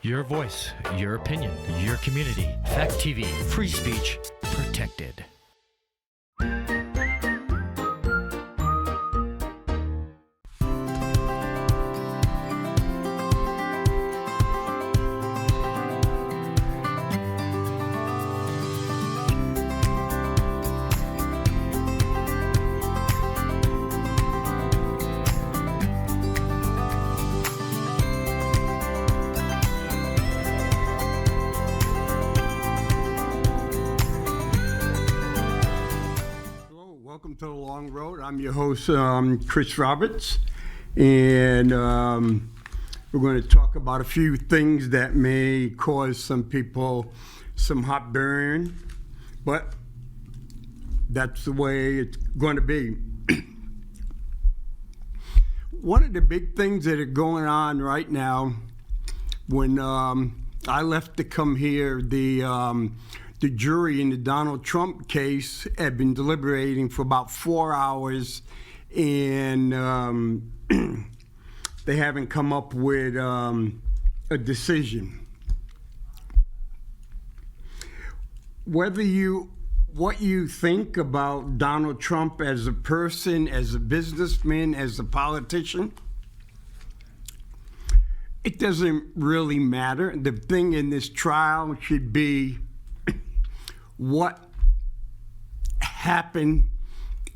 Your voice, your opinion, your community. Fact TV, free speech protected. Welcome to The Long Road. I'm your host, Chris Roberts, and we're going to talk about a few things that may cause some people some heartburn, but that's the way it's going to be. One of the big things that are going on right now, when I left to come here, the jury in the Donald Trump case had been deliberating for about 4 hours, and they haven't come up with a decision. What you think about Donald Trump as a person, as a businessman, as a politician, it doesn't really matter. The thing in this trial should be what happened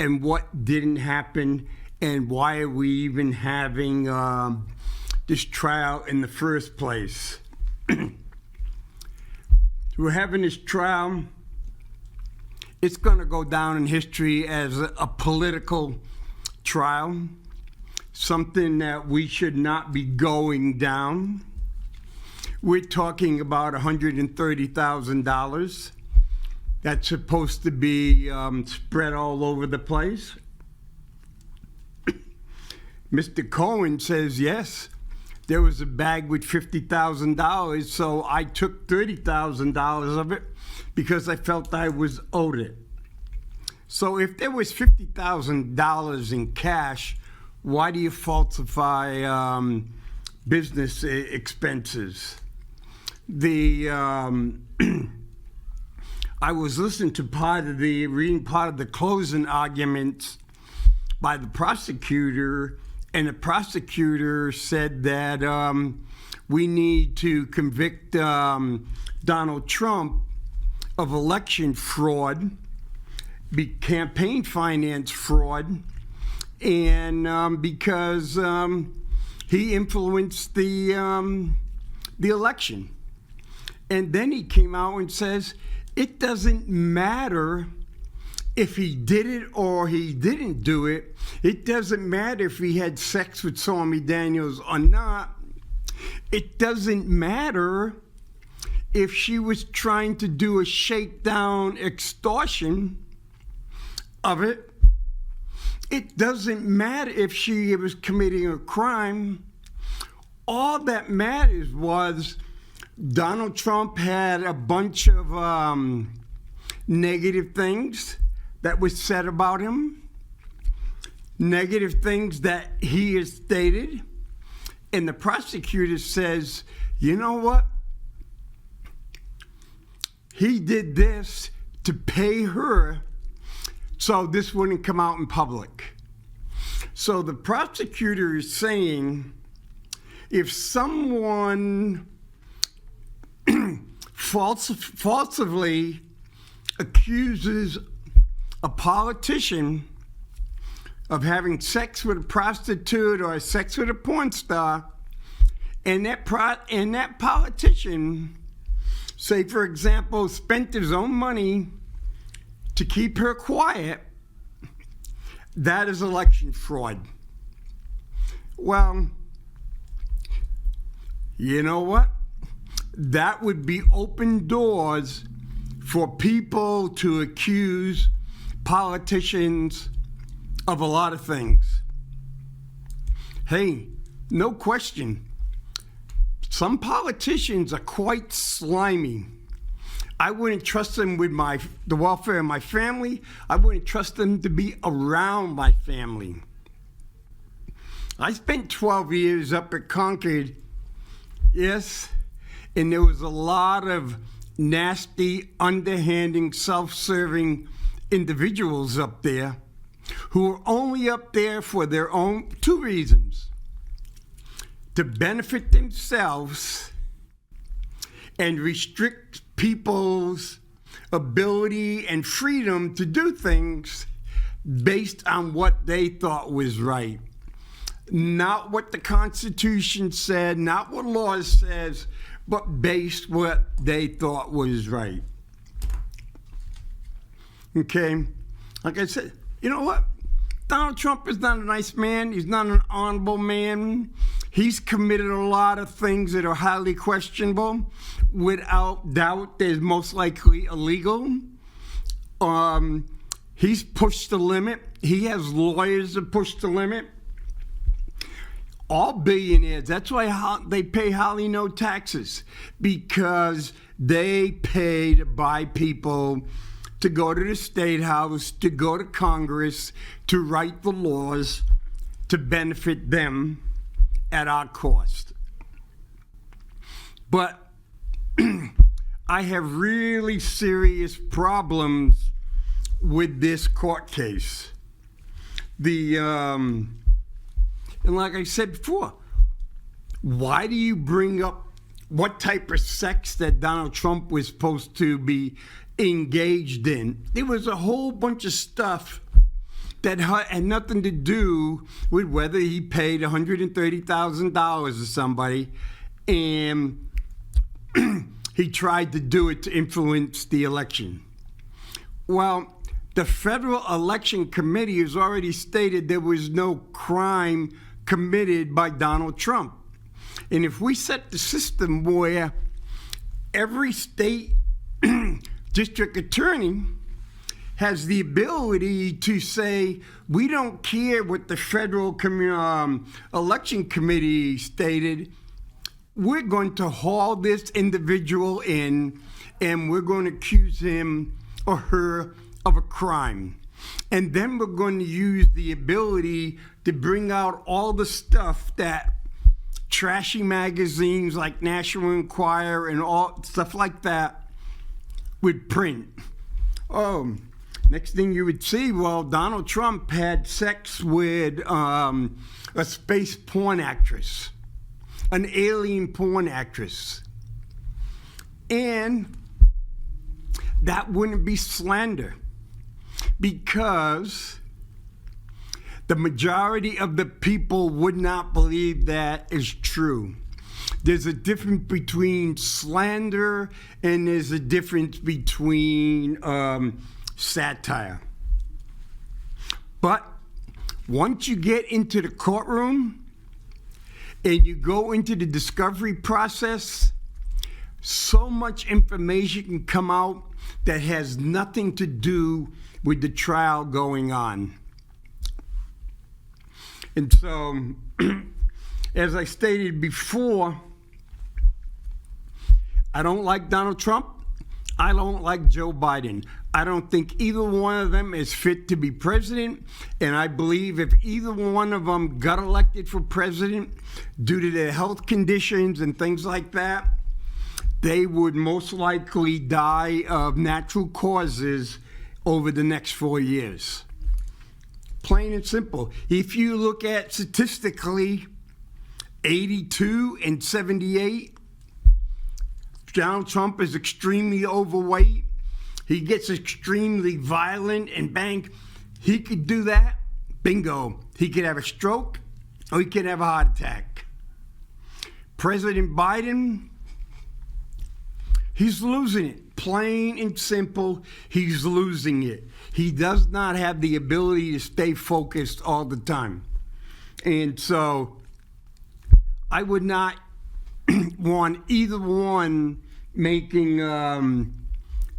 and what didn't happen, and why are we even having this trial in the first place. We're having this trial. It's going to go down in history as a political trial, something that we should not be going down. We're talking about $130,000. That's supposed to be spread all over the place. Mr. Cohen says, yes, there was a bag with $50,000, so I took $30,000 of it because I felt I was owed it. So if there was $50,000 in cash, why do you falsify business expenses? I was listening to reading part of the closing arguments by the prosecutor, and the prosecutor said that we need to convict Donald Trump of election fraud, campaign finance fraud, and because he influenced the election. And then he came out and says, it doesn't matter if he did it or he didn't do it. It doesn't matter if he had sex with Stormy Daniels or not. It doesn't matter if she was trying to do a shakedown extortion of it. It doesn't matter if she was committing a crime. All that matters was Donald Trump had a bunch of negative things that was said about him, negative things that he has stated, and the prosecutor says, you know what? He did this to pay her so this wouldn't come out in public. So the prosecutor is saying, if someone falsely accuses a politician of having sex with a prostitute or sex with a porn star, and that politician, say for example, spent his own money to keep her quiet, that is election fraud. Well, you know what? That would be open doors for people to accuse politicians of a lot of things. Hey, no question. Some politicians are quite slimy. I wouldn't trust them with the welfare of my family. I wouldn't trust them to be around my family. I spent 12 years up at Concord. Yes, and there was a lot of nasty, underhanding, self-serving individuals up there who were only up there for their own two reasons: to benefit themselves and restrict people's ability and freedom to do things based on what they thought was right. Not what the Constitution said, not what law says, but based what they thought was right. Okay? Like I said, you know what? Donald Trump is not a nice man. He's not an honorable man. He's committed a lot of things that are highly questionable. Without doubt, they're most likely illegal. He's pushed the limit. He has lawyers that push the limit. All billionaires, that's why they pay hardly no taxes, because they pay to buy people to go to the State House, to go to Congress, to write the laws to benefit them at our cost. But I have really serious problems with this court case. And like I said before, why do you bring up what type of sex that Donald Trump was supposed to be engaged in? There was a whole bunch of stuff that had nothing to do with whether he paid $130,000 to somebody and he tried to do it to influence the election. Well, the Federal Election Committee has already stated there was no crime committed by Donald Trump. And if we set the system where every state district attorney has the ability to say, we don't care what the Federal Election Committee stated, we're going to haul this individual in and we're going to accuse him or her of a crime. And then we're going to use the ability to bring out all the stuff that trashy magazines like National Enquirer and all stuff like that would print. Oh, next thing you would see, well, Donald Trump had sex with a space porn actress, an alien porn actress. And that wouldn't be slander, because the majority of the people would not believe that is true. There's a difference between slander and there's a difference between satire. But once you get into the courtroom and you go into the discovery process, so much information can come out that has nothing to do with the trial going on. And so, as I stated before, I don't like Donald Trump. I don't like Joe Biden. I don't think either one of them is fit to be president. And I believe if either one of them got elected for president due to their health conditions and things like that, they would most likely die of natural causes over the next 4 years. Plain and simple. If you look at statistically, 82 and 78, Donald Trump is extremely overweight. He gets extremely violent and bang, he could do that. Bingo. He could have a stroke or he could have a heart attack. President Biden, he's losing it. Plain and simple, he's losing it. He does not have the ability to stay focused all the time. And so I would not want either one making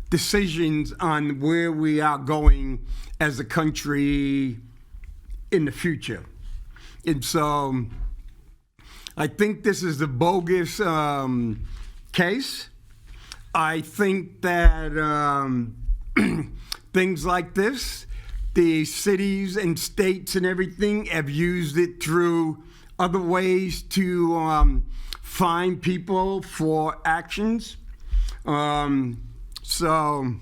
decisions on where we are going as a country in the future. And so I think this is a bogus case. I think that things like this, the cities and states and everything have used it through other ways to fine people for actions. So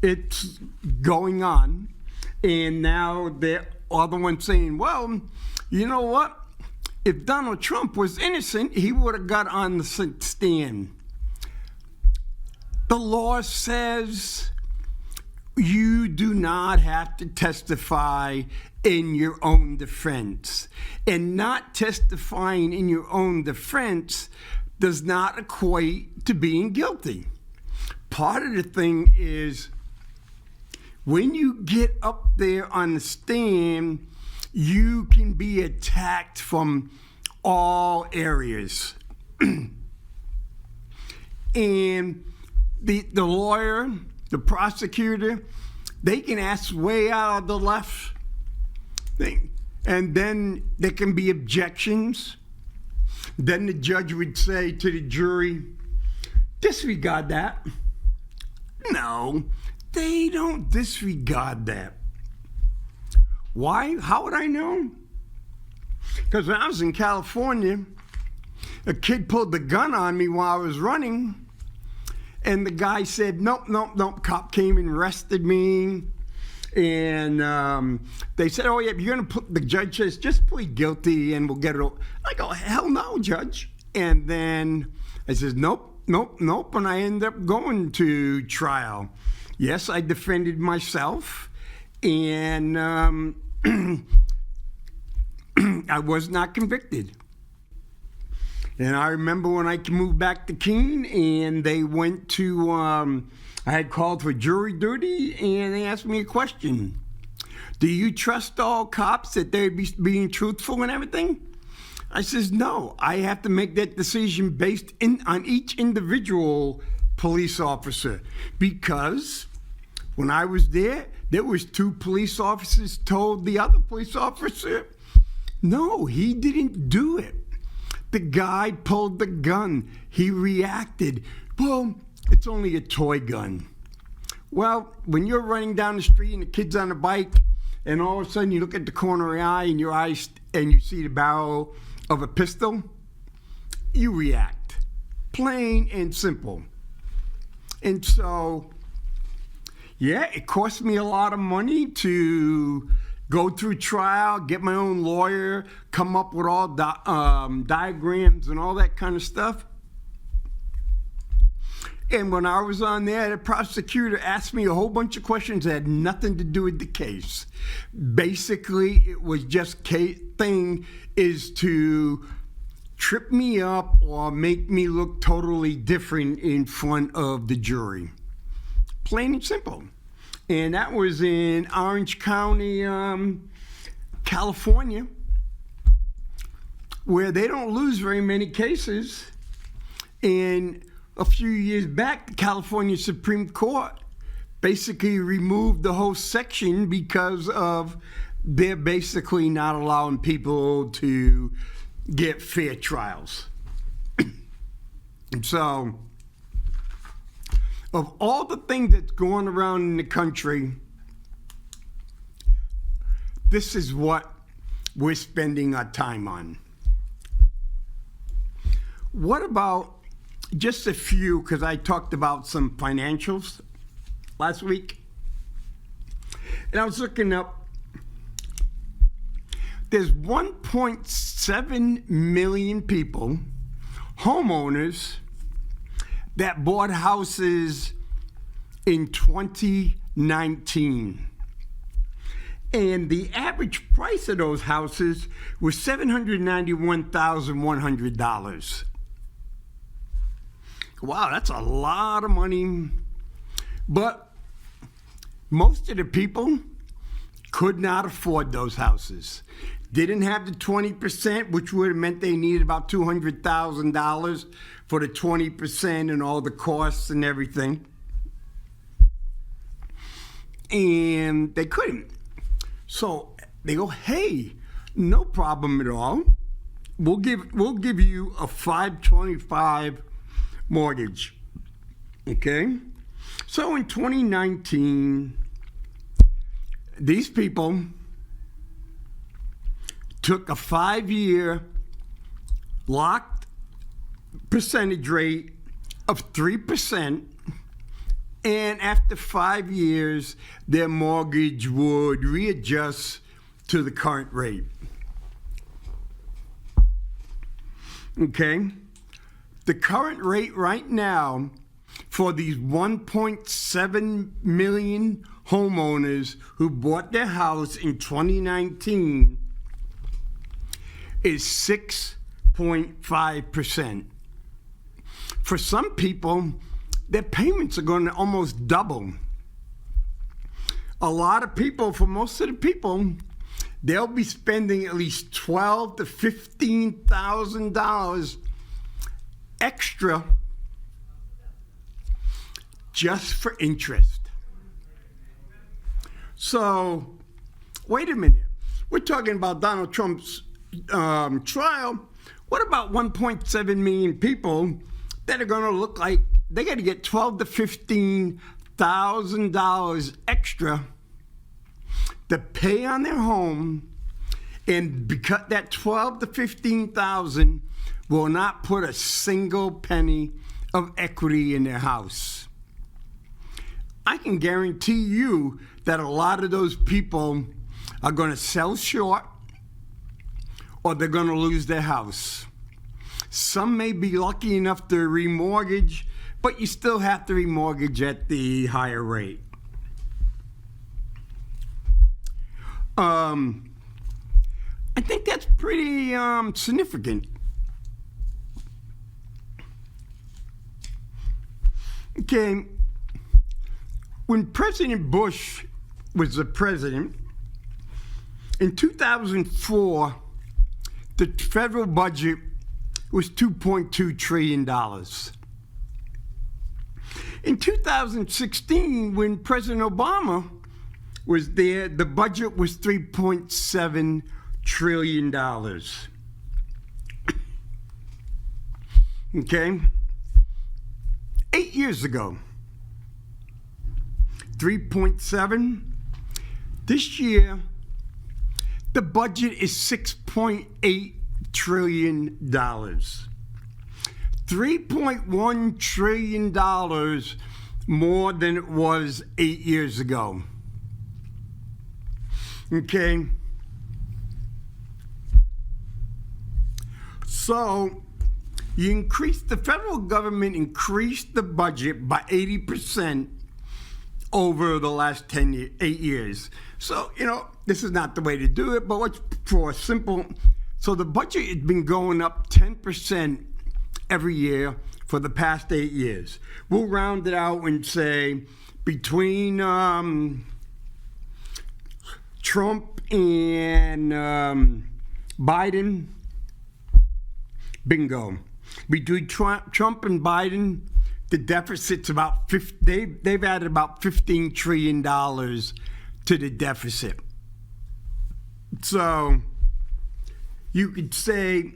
it's going on, and now the other one saying, well, you know what? If Donald Trump was innocent, he would have got on the stand. The law says you do not have to testify in your own defense. And not testifying in your own defense does not equate to being guilty. Part of the thing is when you get up there on the stand, you can be attacked from all areas. And the lawyer, the prosecutor, they can ask way out of the left thing. And then there can be objections. Then the judge would say to the jury, disregard that. No, they don't disregard that. Why? How would I know? Because when I was in California, a kid pulled the gun on me while I was running, and the guy said, nope. Cop came and arrested me. And they said, oh, yeah, you're going to put, the judge says, just plead guilty and we'll get it over. I go, hell no, judge. And then I says, nope. And I end up going to trial. Yes, I defended myself. And I was not convicted. And I remember when I moved back to Keene, and they went to, I had called for jury duty, and they asked me a question. Do you trust all cops that they're being truthful and everything? I says, no, I have to make that decision based on each individual police officer. Because when I was there was 2 police officers told the other police officer, no, he didn't do it. The guy pulled the gun. He reacted. Well, it's only a toy gun. Well, when you're running down the street and the kid's on a bike, and all of a sudden you look at the corner of your eye and you see the barrel of a pistol, you react. Plain and simple. And so, yeah, it cost me a lot of money to go through trial, get my own lawyer, come up with all diagrams and all that kind of stuff. And when I was on there, the prosecutor asked me a whole bunch of questions that had nothing to do with the case. Basically, it was just thing is to trip me up or make me look totally different in front of the jury. Plain and simple. And that was in Orange County, California, where they don't lose very many cases. And a few years back, the California Supreme Court basically removed the whole section because of they're basically not allowing people to get fair trials. And so, of all the things that's going around in the country, this is what we're spending our time on. What about just a few, because I talked about some financials last week, and I was looking up, there's 1.7 million people, homeowners, that bought houses in 2019. And the average price of those houses was $791,100. Wow, that's a lot of money. But most of the people could not afford those houses. Didn't have the 20%, which would have meant they needed about $200,000 for the 20% and all the costs and everything. And they couldn't. So they go, hey, no problem at all. We'll give you a 525 mortgage. Okay? So in 2019, these people took a 5-year locked percentage rate of 3%, and after 5 years, their mortgage would readjust to the current rate. Okay? The current rate right now for these 1.7 million homeowners who bought their house in 2019 is 6.5%. For some people, their payments are going to almost double. A lot of people, for most of the people, they'll be spending at least $12,000 to $15,000 extra just for interest. So, wait a minute. We're talking about Donald Trump's trial. What about 1.7 million people that are going to look like they got to get $12,000 to $15,000 extra to pay on their home, and because that $12,000 to $15,000 will not put a single penny of equity in their house. I can guarantee you that a lot of those people are going to sell short, or they're going to lose their house. Some may be lucky enough to remortgage, but you still have to remortgage at the higher rate. I think that's pretty significant. Okay, when President Bush was the president, in 2004, the federal budget was $2.2 trillion. In 2016, when President Obama was there, the budget was $3.7 trillion. Okay? 8 years ago, 3.7. This year, the budget is $6.8 trillion. $3.1 trillion more than it was 8 years ago. Okay? So, the federal government increased the budget by 80% over the last 8 years. So, this is not the way to do it, but what's for a simple, so the budget has been going up 10% every year for the past 8 years. We'll round it out and say between Trump and Biden, bingo. Between Trump and Biden, the deficit's about they've added about $15 trillion to the deficit. So you could say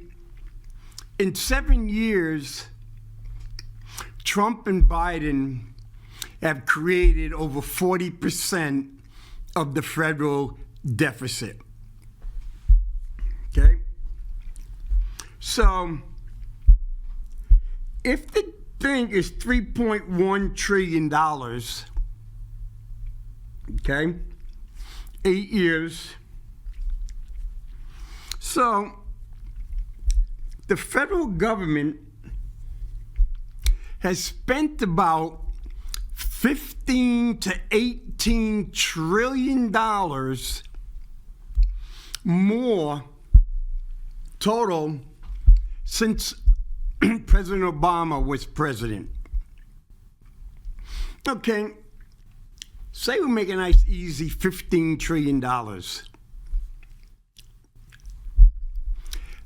in 7 years, Trump and Biden have created over 40% of the federal deficit. Okay? So if the thing is $3.1 trillion, okay, 8 years. So the federal government has spent about $15 to $18 trillion more total since President Obama was president. Okay, say we make a nice easy $15 trillion.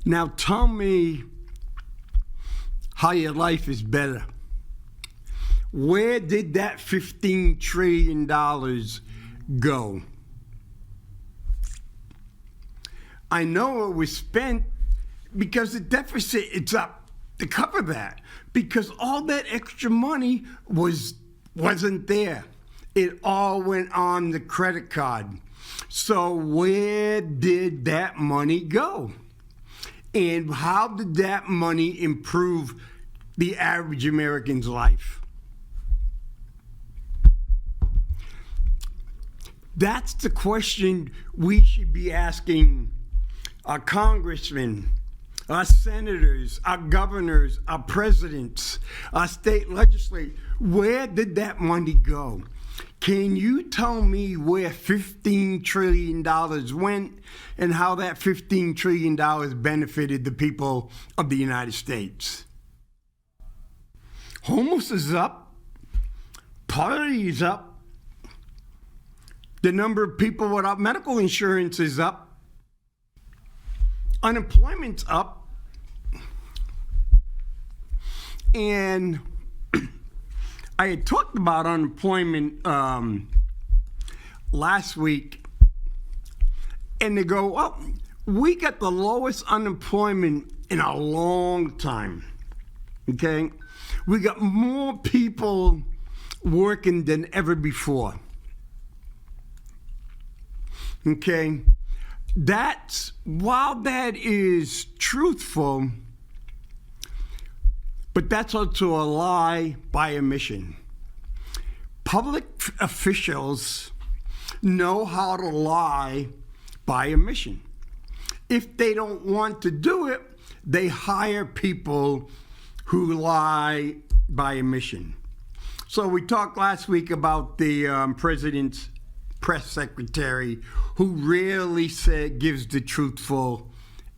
Now tell me how your life is better. Where did that $15 trillion go? I know it was spent because the deficit, it's up to cover that, because all that extra money wasn't there. It all went on the credit card. So where did that money go? And how did that money improve the average American's life? That's the question we should be asking our congressmen, our senators, our governors, our presidents, our state legislators. Where did that money go? Can you tell me where $15 trillion went and how that $15 trillion benefited the people of the United States? Homeless is up. Poverty is up. The number of people without medical insurance is up. Unemployment's up. And I had talked about unemployment last week, and they go, well, we got the lowest unemployment in a long time, okay? We got more people working than ever before, okay? While that is truthful, but that's also a lie by omission. Public officials know how to lie by omission. If they don't want to do it, they hire people who lie by omission. So we talked last week about the president's press secretary who rarely gives the truthful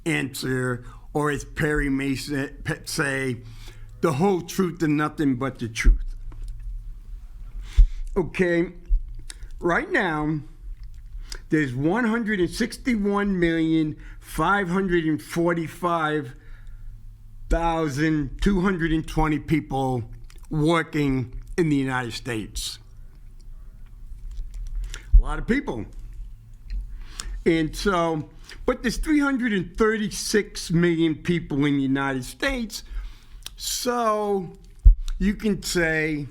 answer, or as Perry may say, the whole truth and nothing but the truth. Okay, right now, there's 161,545,220 people working in the United States. A lot of people. And so, but there's 336 million people in the United States. So you can say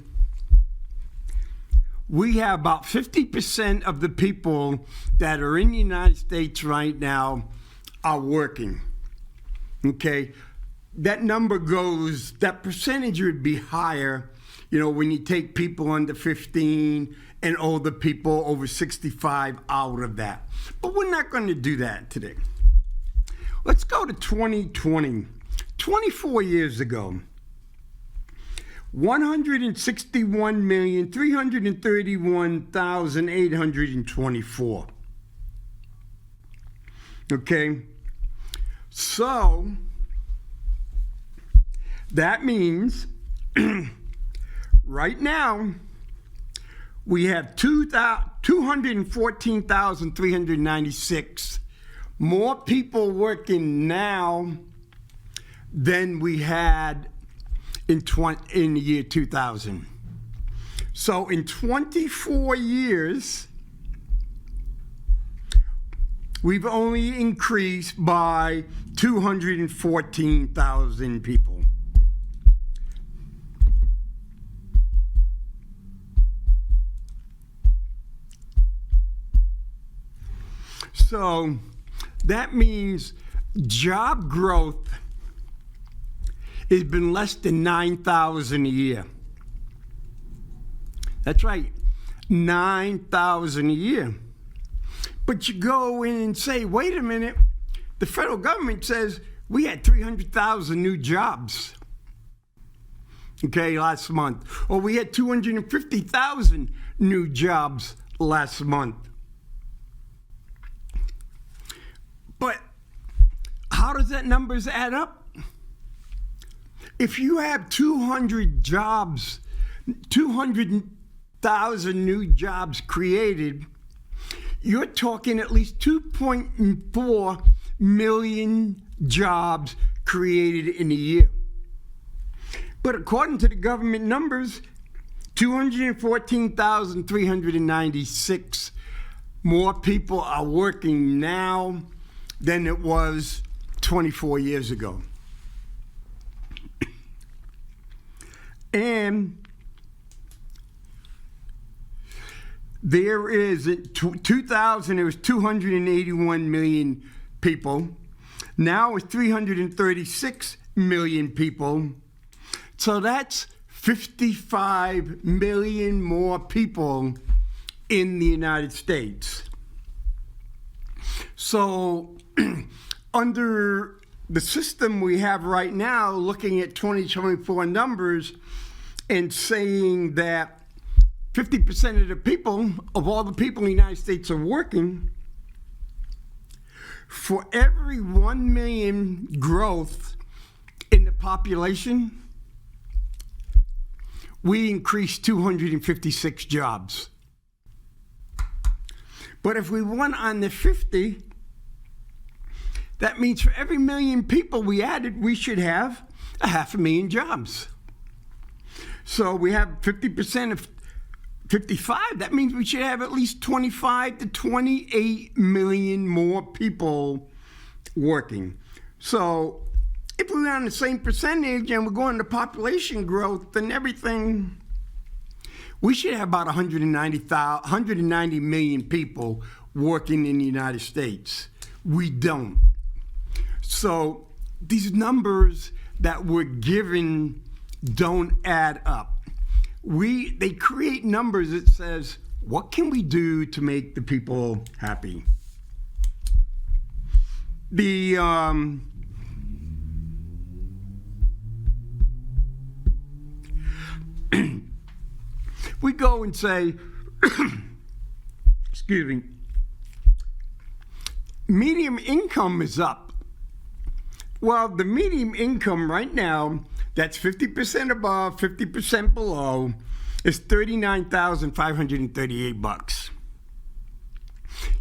we have about 50% of the people that are in the United States right now are working. Okay, that percentage would be higher, when you take people under 15 and older people over 65 out of that. But we're not going to do that today. Let's go to 2020. 24 years ago, 161,331,824. Okay, so that means right now we have 214,396 more people working now than we had in the year 2000. So in 24 years, we've only increased by 214,000 people. So that means job growth has been less than 9,000 a year. That's right, 9,000 a year. But you go in and say, wait a minute, the federal government says we had 300,000 new jobs, okay, last month. Or we had 250,000 new jobs last month. But how does that numbers add up? If you have 200,000 new jobs created, you're talking at least 2.4 million jobs created in a year. But according to the government numbers, 214,396 more people are working now than it was 24 years ago. And there is, in 2000, there was 281 million people. Now it's 336 million people. So that's 55 million more people in the United States. So under the system we have right now, looking at 2024 numbers and saying that 50% of the people, of all the people in the United States are working, for every 1 million growth in the population, we increase 256 jobs. But if we went on the 50, that means for every million people we added, we should have 500,000 jobs. So we have 50% of 55. That means we should have at least 25 to 28 million more people working. So if we're on the same percentage and we're going to population growth and everything, we should have about 190 million people working in the United States. We don't. So these numbers that we're given don't add up. They create numbers that says, what can we do to make the people happy? We go and say, excuse me, median income is up. Well, the median income right now, that's 50% above, 50% below, is $39,538.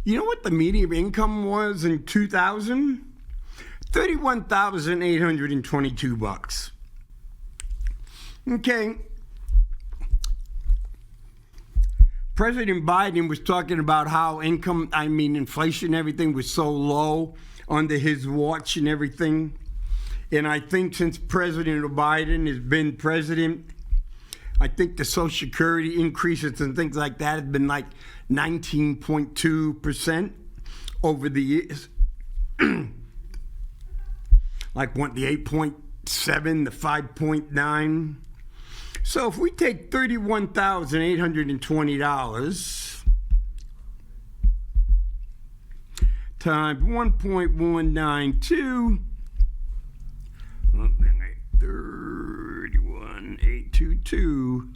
You know what the median income was in 2000? $31,822. Okay. President Biden was talking about how inflation, everything was so low under his watch and everything. And I think since President Biden has been president, I think the Social Security increases and things like that have been like 19.2% over the years. Like the 8.7, the 5.9. So if we take $31,820 times 1.192, 31,822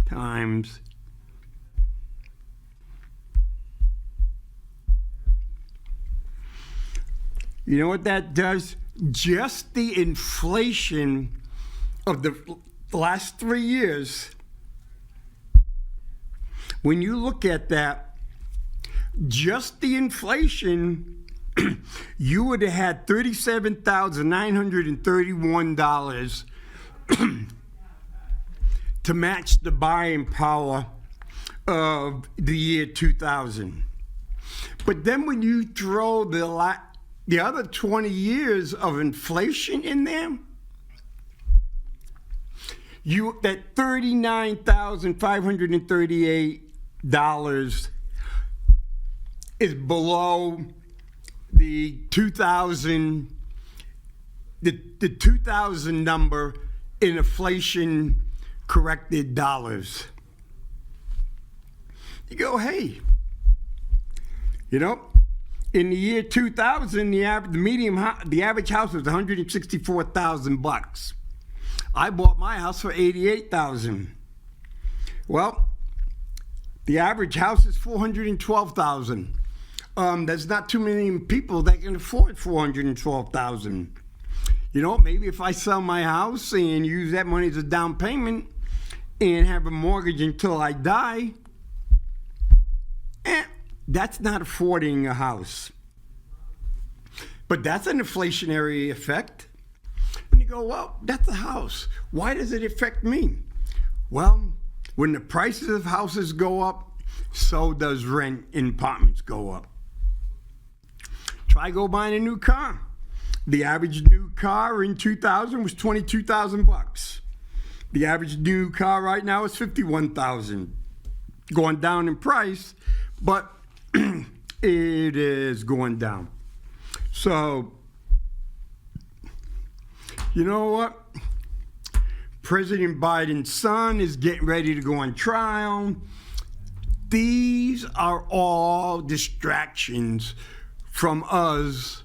times you know what that does? Just the inflation of the last 3 years, when you look at that, just the inflation, you would have had $37,931 to match the buying power of the year 2000. But then when you throw the other 20 years of inflation in there, that $39,538 is below the 2000 number in inflation corrected dollars. You go, hey, in the year 2000, the average house was $164,000. I bought my house for $88,000. Well, the average house is $412,000. There's not too many people that can afford $412,000. Maybe if I sell my house and use that money as a down payment and have a mortgage until I die, that's not affording a house. But that's an inflationary effect. And you go, well, that's a house. Why does it affect me? Well, when the prices of houses go up, so does rent in apartments go up. Try buying a new car. The average new car in 2000 was $22,000. The average new car right now is $51,000. Going down in price, but it is going down. So You know what? President Biden's son is getting ready to go on trial. These are all distractions from us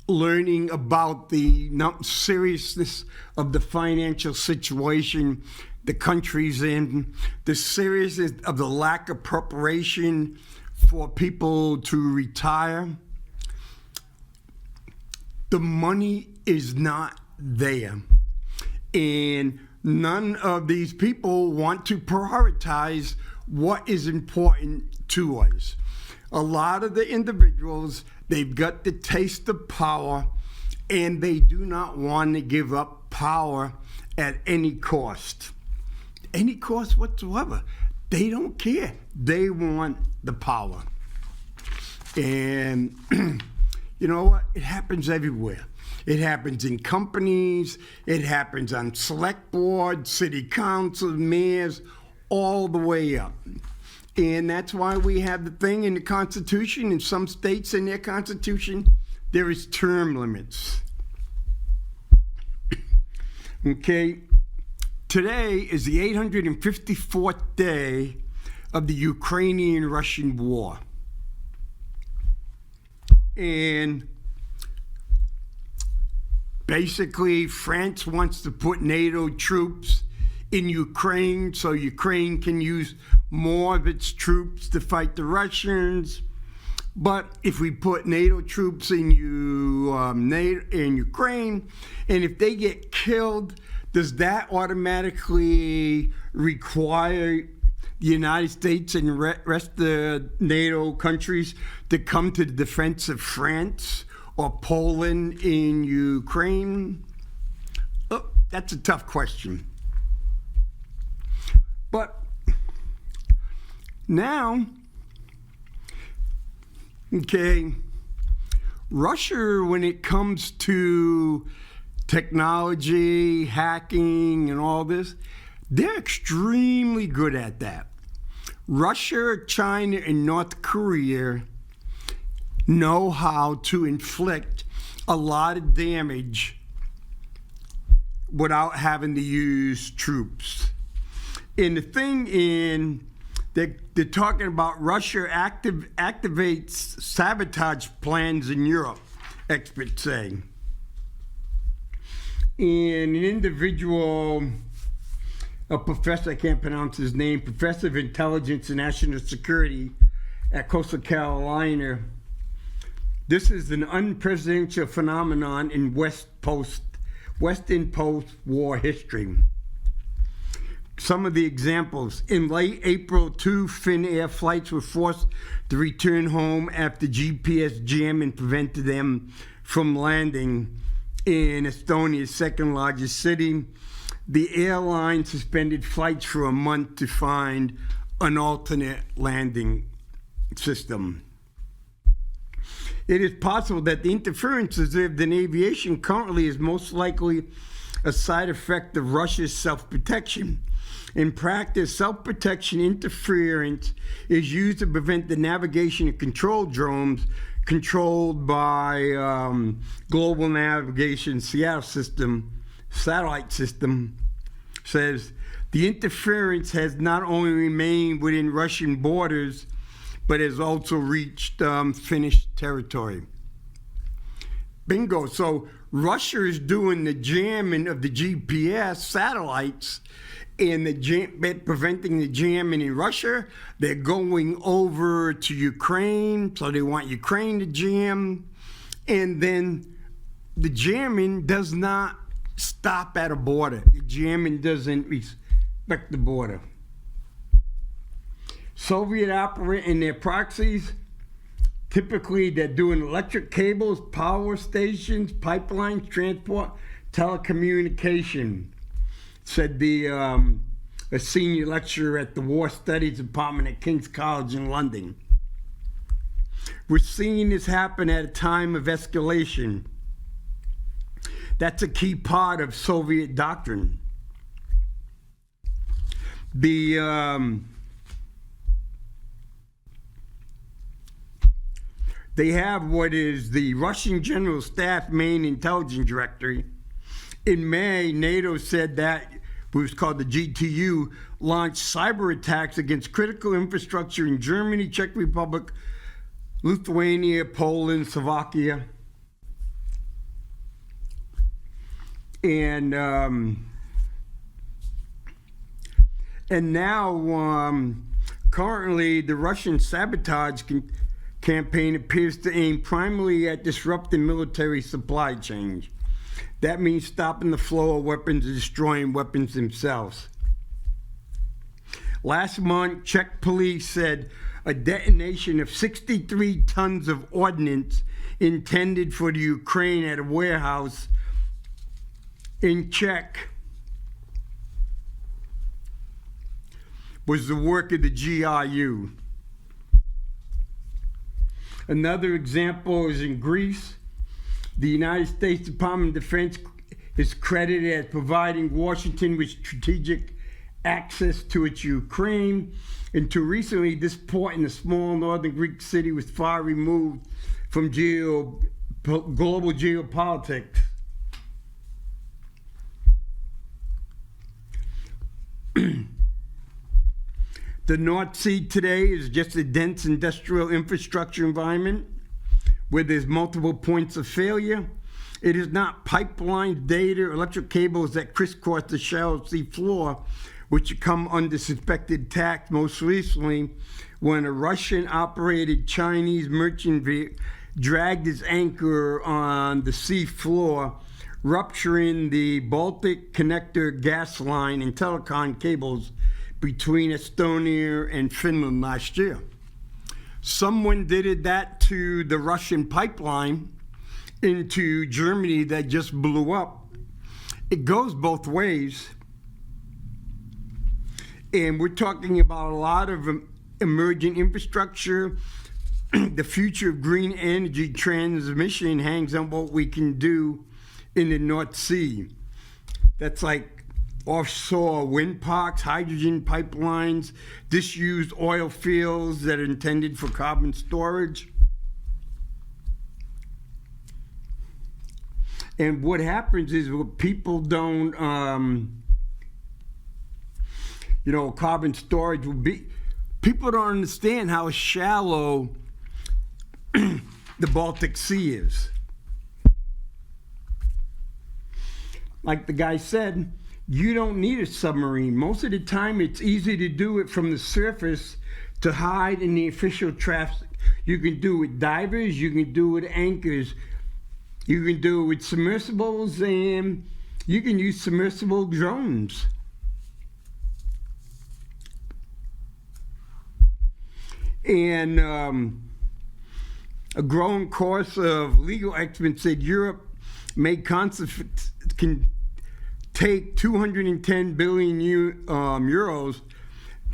learning about the seriousness of the financial situation the country's in, the seriousness of the lack of preparation for people to retire. The money is not there. And none of these people want to prioritize what is important to us. A lot of the individuals, they've got the taste of power, and they do not want to give up power at any cost. Any cost whatsoever. They don't care. They want the power. And you know what? It happens everywhere. It happens in companies. It happens on select boards, city councils, mayors, all the way up. And that's why we have the thing in the Constitution. In some states in their Constitution, there is term limits. Okay? Today is the 854th day of the Ukrainian-Russian war. And basically, France wants to put NATO troops in Ukraine so Ukraine can use more of its troops to fight the Russians. But if we put NATO troops in Ukraine, and if they get killed, does that automatically require the United States and the rest of the NATO countries to come to the defense of France or Poland in Ukraine? Oh, that's a tough question. But now, okay, Russia, when it comes to technology, hacking, and all this, they're extremely good at that. Russia, China, and North Korea know how to inflict a lot of damage without having to use troops. And the thing they're talking about Russia activates sabotage plans in Europe, experts say. And an individual, a professor, I can't pronounce his name, professor of intelligence and national security at Coastal Carolina, this is an unprecedented phenomenon in Western post-war history. Some of the examples: in late April, 2 Finnair flights were forced to return home after GPS jamming prevented them from landing in Estonia's second largest city. The airline suspended flights for a month to find an alternate landing system. It is possible that the interference observed in aviation currently is most likely a side effect of Russia's self-protection. In practice, self-protection interference is used to prevent the navigation and control drones controlled by Global Navigation satellite system, says the interference has not only remained within Russian borders, but has also reached Finnish territory. Bingo. So Russia is doing the jamming of the GPS satellites and preventing the jamming in Russia. They're going over to Ukraine, so they want Ukraine to jam. And then the jamming does not stop at a border. The jamming doesn't respect the border. Soviet operate in their proxies. Typically, they're doing electric cables, power stations, pipelines, transport, telecommunication, said a senior lecturer at the War Studies Department at King's College in London. We're seeing this happen at a time of escalation. That's a key part of Soviet doctrine. They have what is the Russian General Staff main intelligence directory, In May, NATO said that, it was called the GTU, launched cyber attacks against critical infrastructure in Germany, Czech Republic, Lithuania, Poland, Slovakia. And now, currently, the Russian sabotage campaign appears to aim primarily at disrupting military supply chains. That means stopping the flow of weapons and destroying weapons themselves. Last month, Czech police said a detonation of 63 tons of ordnance intended for the Ukraine at a warehouse in Czech was the work of the GRU. Another example is in Greece. The United States Department of Defense is credited as providing Washington with strategic access to its Ukraine. Until recently, this port in a small northern Greek city was far removed from global geopolitics. The North Sea today is just a dense industrial infrastructure environment where there's multiple points of failure. It is not pipelines, data, electric cables that crisscross the shallow sea floor, which come under suspected attack most recently when a Russian-operated Chinese merchant dragged its anchor on the sea floor, rupturing the Baltic connector gas line and telecom cables between Estonia and Finland last year. Someone did that to the Russian pipeline into Germany that just blew up. It goes both ways. And we're talking about a lot of emerging infrastructure. The future of green energy transmission hangs on what we can do in the North Sea. That's like offshore wind parks, hydrogen pipelines, disused oil fields that are intended for carbon storage. And what happens is people don't, carbon storage will be, people don't understand how shallow the Baltic Sea is. Like the guy said, you don't need a submarine. Most of the time, it's easy to do it from the surface to hide in the official traffic. You can do it with divers, you can do it with anchors, you can do it with submersibles, and you can use submersible drones. And a growing chorus of legal experts said Europe can take 210 billion euros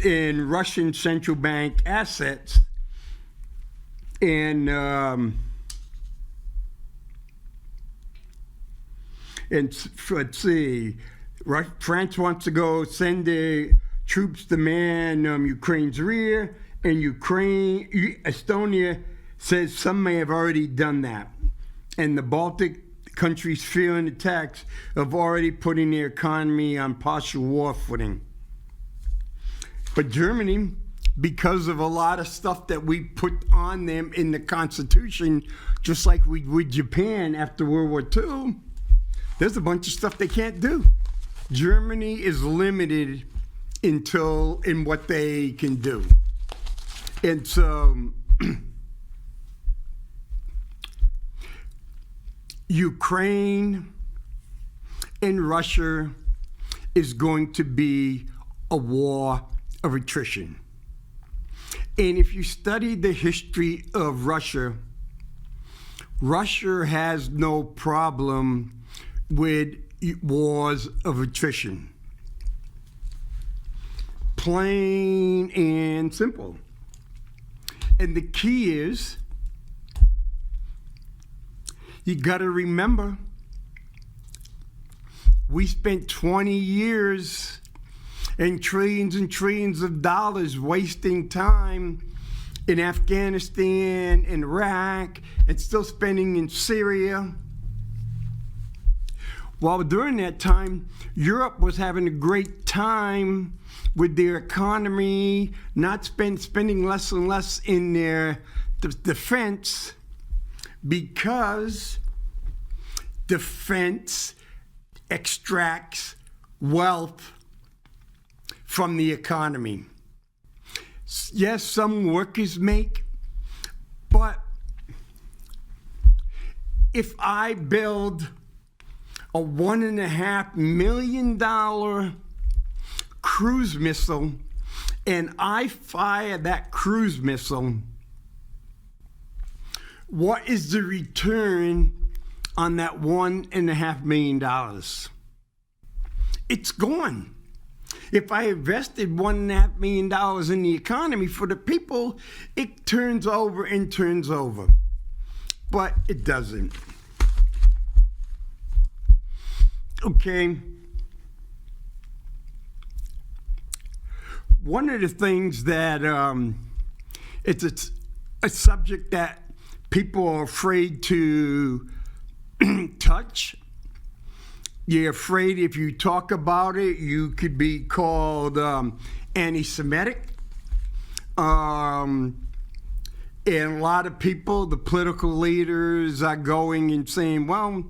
in Russian central bank assets, and let's see, France wants to go send the troops to man Ukraine's rear, and Estonia says some may have already done that, and the Baltic countries fearing attacks have already putting their economy on partial war footing. But Germany, because of a lot of stuff that we put on them in the Constitution, just like we would Japan after World War II, there's a bunch of stuff they can't do. Germany is limited in what they can do. And so Ukraine and Russia is going to be a war of attrition. And if you study the history of Russia, Russia has no problem with wars of attrition. Plain and simple. And the key is, you got to remember, we spent 20 years and trillions of dollars wasting time in Afghanistan, in Iraq, and still spending in Syria. Well, during that time, Europe was having a great time with their economy, not spending less and less in their defense, because defense extracts wealth from the economy. Yes, some workers make, but if I build a $1.5 million cruise missile and I fire that cruise missile, what is the return on that $1.5 million? It's gone. If I invested $1.5 million in the economy for the people, it turns over and turns over. But it doesn't. Okay. One of the things that it's a subject that people are afraid to touch. You're afraid if you talk about it, you could be called anti-Semitic. And a lot of people, the political leaders, are going and saying, well,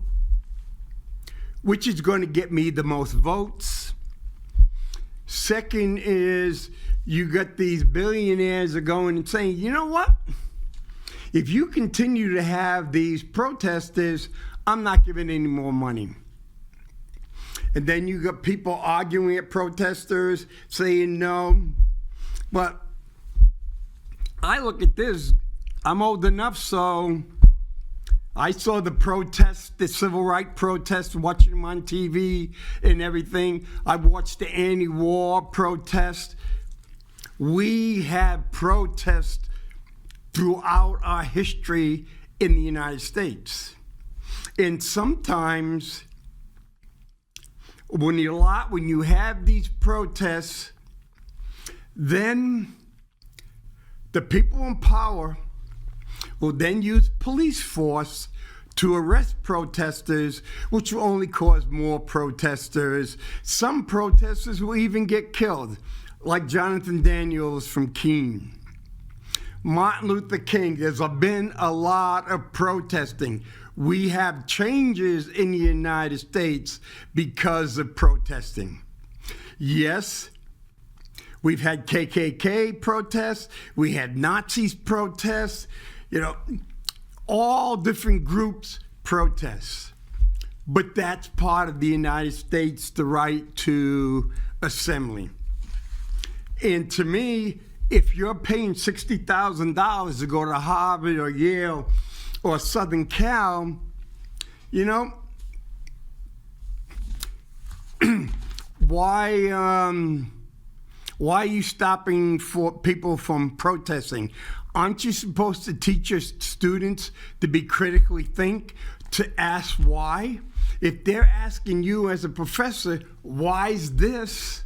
which is going to get me the most votes? Second is, you got these billionaires are going and saying, you know what? If you continue to have these protesters, I'm not giving any more money. And then you got people arguing at protesters, saying no. But I look at this, I'm old enough, so I saw the protests, the civil rights protests, watching them on TV and everything. I watched the anti-war protests. We have protests throughout our history in the United States. And sometimes when you have these protests, then the people in power will then use police force to arrest protesters, which will only cause more protesters. Some protesters will even get killed, like Jonathan Daniels from Keene. Martin Luther King, there's been a lot of protesting. We have changes in the United States because of protesting. Yes, we've had KKK protests, we had Nazis protests, all different groups protests. But that's part of the United States, the right to assembly. And to me, if you're paying $60,000 to go to Harvard or Yale or Southern Cal, why are you stopping for people from protesting? Aren't you supposed to teach your students to be critically think, to ask why? If they're asking you as a professor, why is this?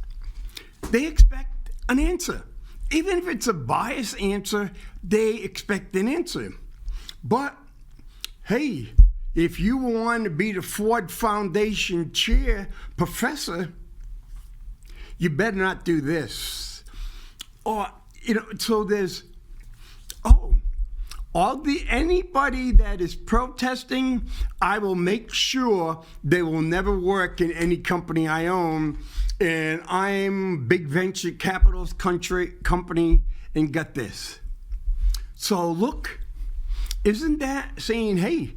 They expect an answer. Even if it's a biased answer, they expect an answer. But, hey, if you want to be the Ford Foundation chair professor, you better not do this. Or, so there's, anybody that is protesting, I will make sure they will never work in any company I own. And I'm big venture capitalist company, and got this. So look, isn't that saying, hey,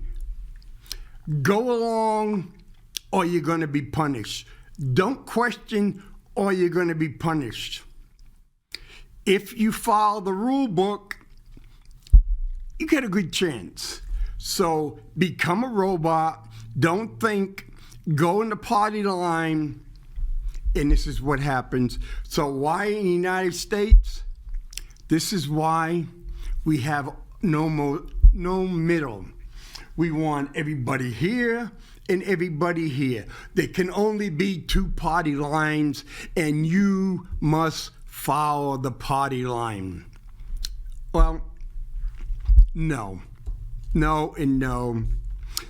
go along or you're going to be punished? Don't question or you're going to be punished. If you follow the rule book, you get a good chance. So become a robot. Don't think. Go in the party line. And this is what happens. So why in the United States? This is why we have no middle. We want everybody here and everybody here. There can only be two party lines, and you must follow the party line. Well, no, and no.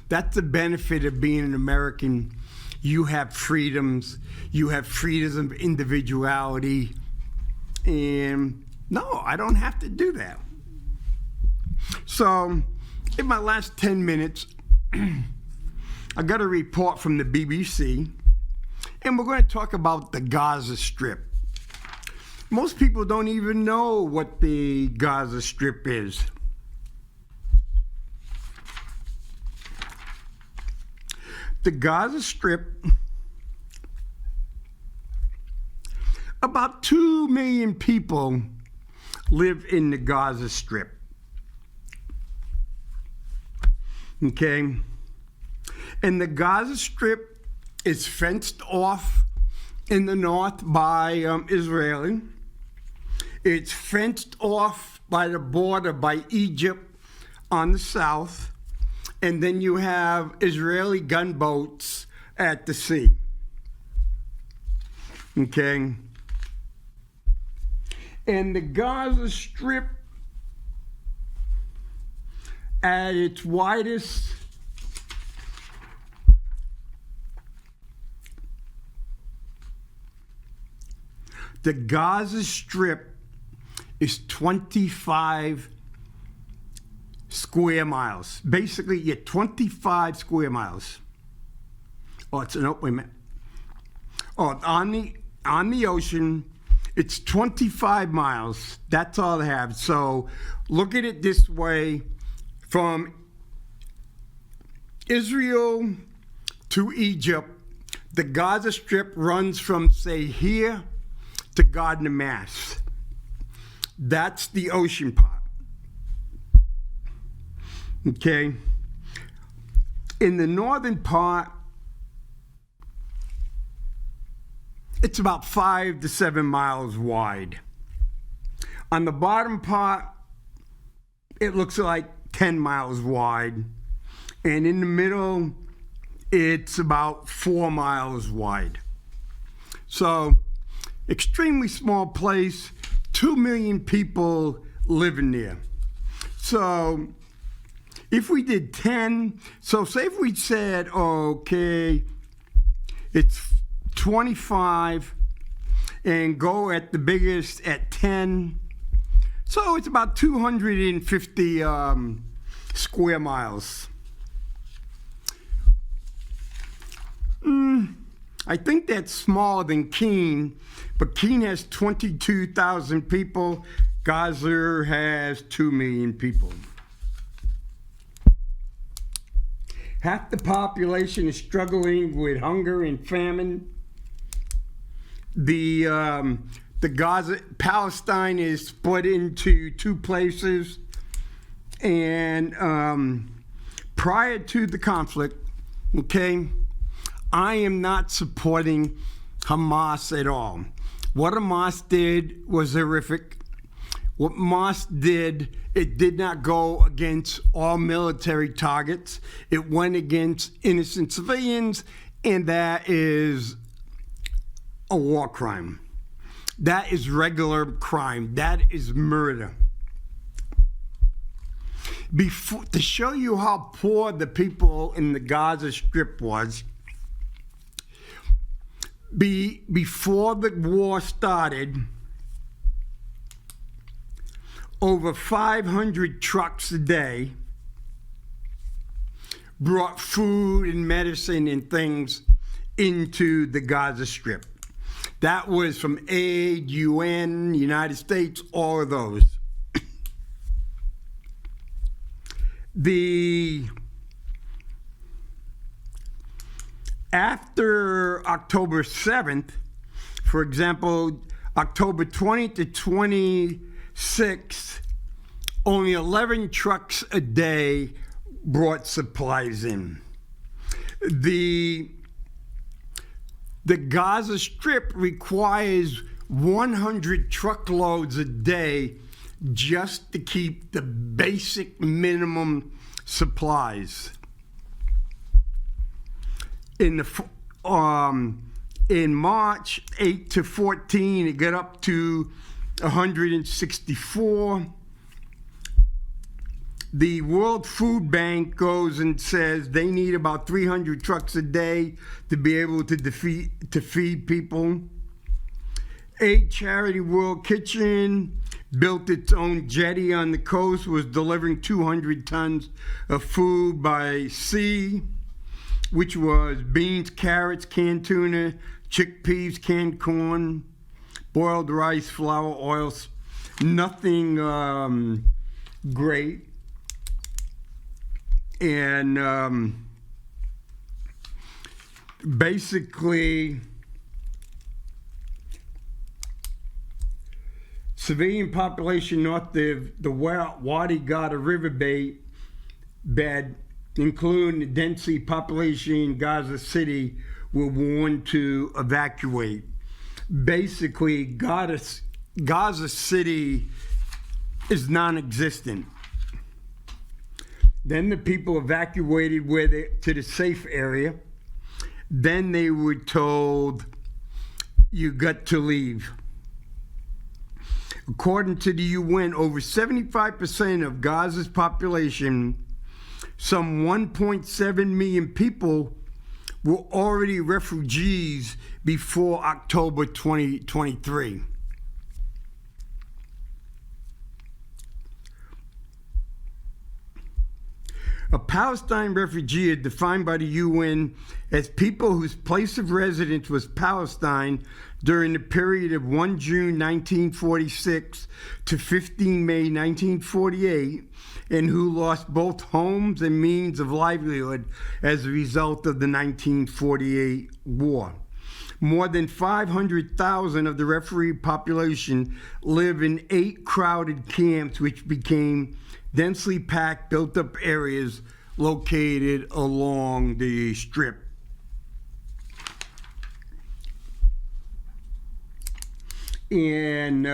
That's the benefit of being an American. you have freedoms, you have freedoms of individuality, and no, I don't have to do that. So, in my last 10 minutes, I got a report from the BBC, and we're going to talk about the Gaza Strip. Most people don't even know what the Gaza Strip is. The Gaza Strip, about 2 million people live in the Gaza Strip. Okay? And the Gaza Strip is fenced off in the north by Israel. It's fenced off by the border by Egypt on the south. And then you have Israeli gunboats at the sea. Okay? And the Gaza Strip, at its widest, the Gaza Strip is 25 square miles. Basically, you're 25 square miles. Oh, it's an wait a minute. Oh, on the ocean, it's 25 miles. That's all they have. So look at it this way: from Israel to Egypt, the Gaza Strip runs from, say, here to Gardner, Mass. That's the ocean part. Okay? In the northern part, it's about 5 to 7 miles wide. On the bottom part, it looks like 10 miles wide. And in the middle, it's about 4 miles wide. So, extremely small place, 2 million people living there. So, if we did 10, so say if we said, okay, it's 25 and go at the biggest at 10, so it's about 250 square miles. I think that's smaller than Keene, but Keene has 22,000 people. Gaza has 2 million people. Half the population is struggling with hunger and famine. The Gaza, Palestine is split into 2 places, and prior to the conflict, okay, I am not supporting Hamas at all. What Hamas did was horrific. What Hamas did, it did not go against all military targets. It went against innocent civilians, and that is a war crime. That is regular crime. That is murder. To show you how poor the people in the Gaza Strip was, before the war started, over 500 trucks a day brought food and medicine and things into the Gaza Strip. That was from aid, UN, United States, all of those. After October 7th, for example, October 20th to 26th, only 11 trucks a day brought supplies in. The Gaza Strip requires 100 truckloads a day just to keep the basic minimum supplies. In March 8 to 14, it got up to 164. The World Food Bank goes and says they need about 300 trucks a day to be able to feed people. A charity, World Kitchen, built its own jetty on the coast, was delivering 200 tons of food by sea, which was beans, carrots, canned tuna, chickpeas, canned corn, boiled rice, flour, oils. Nothing great. And basically, civilian population north of the Wadi Gada riverbed, including the densely population Gaza City, were warned to evacuate. Basically, Gaza City is non-existent. Then the people evacuated to the safe area. Then they were told, you got to leave. According to the UN, over 75% of Gaza's population, some 1.7 million people, were already refugees before October 2023. A Palestine refugee is defined by the UN as people whose place of residence was Palestine during the period of 1 June 1946 to 15 May 1948, and who lost both homes and means of livelihood as a result of the 1948 war. More than 500,000 of the refugee population live in 8 crowded camps, which became densely packed, built-up areas located along the Strip. And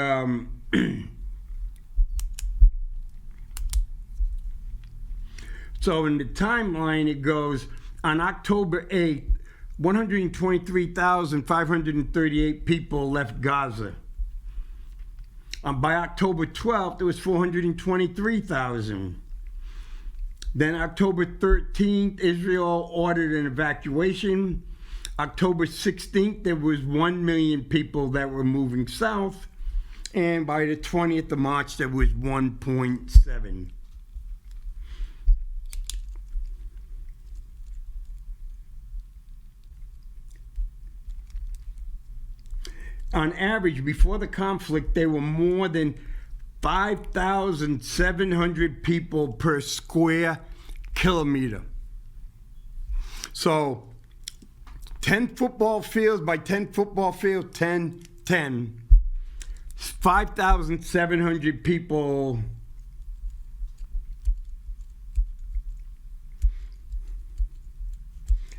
so in the timeline, it goes, on October 8th, 123,538 people left Gaza. By October 12th, it was 423,000. Then October 13th, Israel ordered an evacuation. October 16th, there was 1 million people that were moving south. And by the 20th of March, there was 1.7. On average, before the conflict, there were more than 5,700 people per square kilometer. So 10 football fields by 10 football fields, 10, 5,700 people.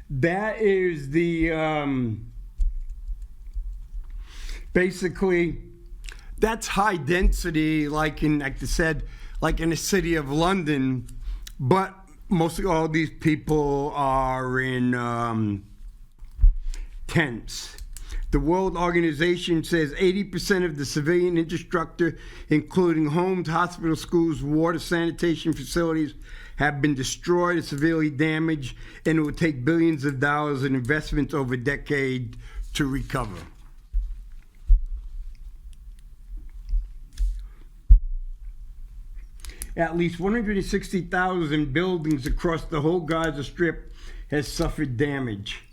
That is the basically, that's high density, like I said, like in the city of London, but mostly all these people are in tents. The World Organization says 80% of the civilian infrastructure, including homes, hospitals, schools, water, sanitation facilities, have been destroyed or severely damaged, and it will take billions of dollars in investments over a decade to recover. At least 160,000 buildings across the whole Gaza Strip has suffered damage.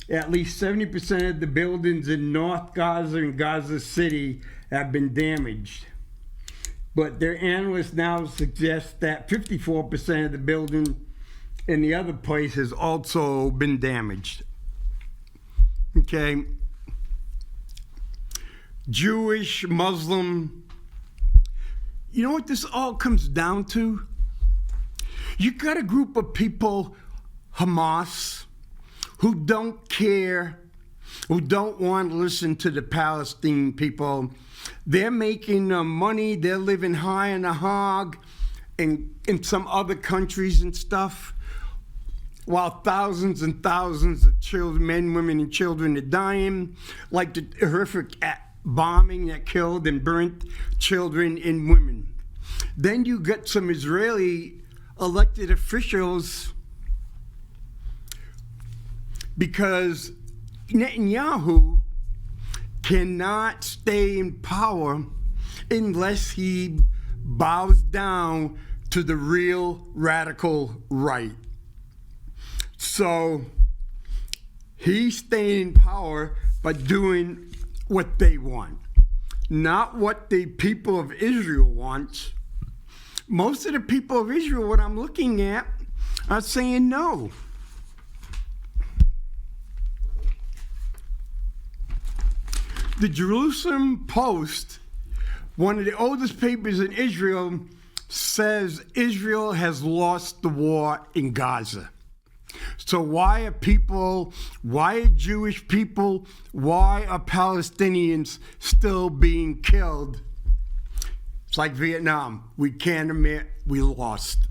At least 70% of the buildings in North Gaza and Gaza City have been damaged. But their analysts now suggest that 54% of the building in the other place has also been damaged. Okay. Jewish, Muslim. You know what this all comes down to? You got a group of people, Hamas, who don't care, who don't want to listen to the Palestinian people. They're making money, they're living high in the hog in some other countries and stuff, while thousands and thousands of children, men, women, and children are dying, like the horrific bombing that killed and burnt children and women. Then you get some Israeli elected officials, because Netanyahu cannot stay in power unless he bows down to the real radical right. So he's staying in power by doing what they want, not what the people of Israel want. Most of the people of Israel, what I'm looking at, are saying no. The Jerusalem Post, one of the oldest papers in Israel, says Israel has lost the war in Gaza. So why are Jewish people, why are Palestinians still being killed? It's like Vietnam. We can't admit we lost.